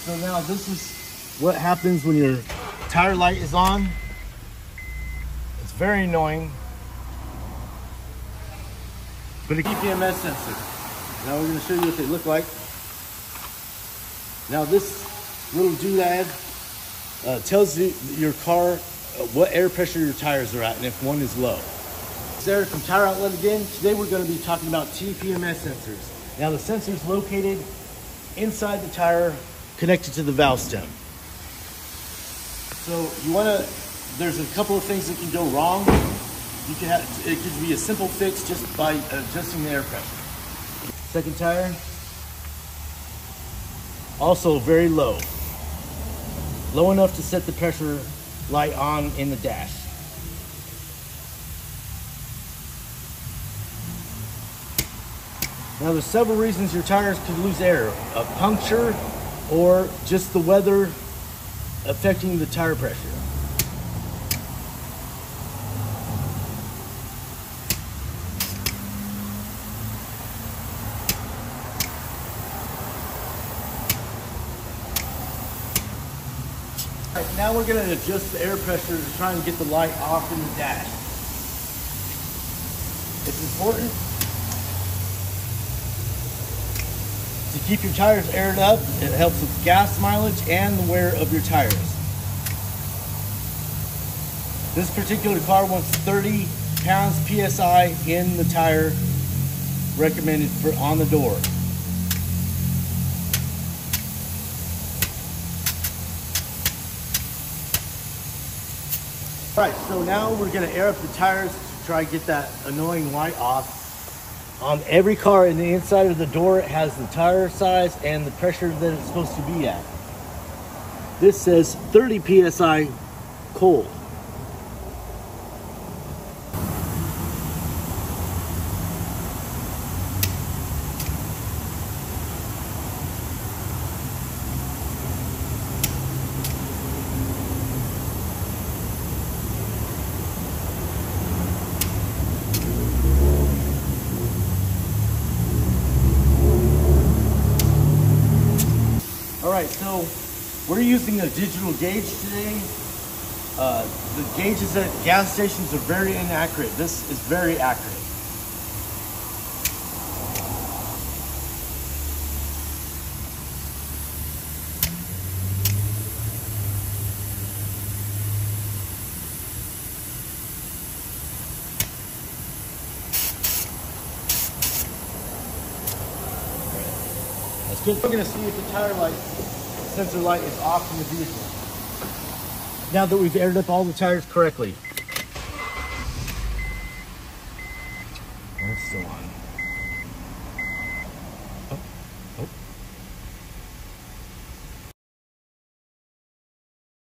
So now this is what happens when your tire light is on. It's very annoying. But a TPMS sensor. Now we're going to show you what they look like. Now this little doodad tells your car what air pressure your tires are at and if one is low. Sarah from Tire Outlet again. Today we're going to be talking about TPMS sensors. Now the sensor is located inside the tire, connected to the valve stem. So there's a couple of things that can go wrong. It could be a simple fix just by adjusting the air pressure. Second tire, also very low. Low enough to set the pressure light on in the dash. Now there's several reasons your tires could lose air. A puncture or just the weather affecting the tire pressure. All right, now we're going to adjust the air pressure to try and get the light off in the dash. It's important to keep your tires aired up. It helps with gas mileage and the wear of your tires. This particular car wants 30 pounds PSI in the tire recommended for on the door. All right, so now we're gonna air up the tires to try to get that annoying light off. On every car in the inside of the door, it has the tire size and the pressure that it's supposed to be at. This says 30 PSI cold. All right, so we're using a digital gauge today. The gauges at gas stations are very inaccurate. This is very accurate. That's good. We're going to see if the tire light sensor light is off in the vehicle. Now that we've aired up all the tires correctly. That's still on.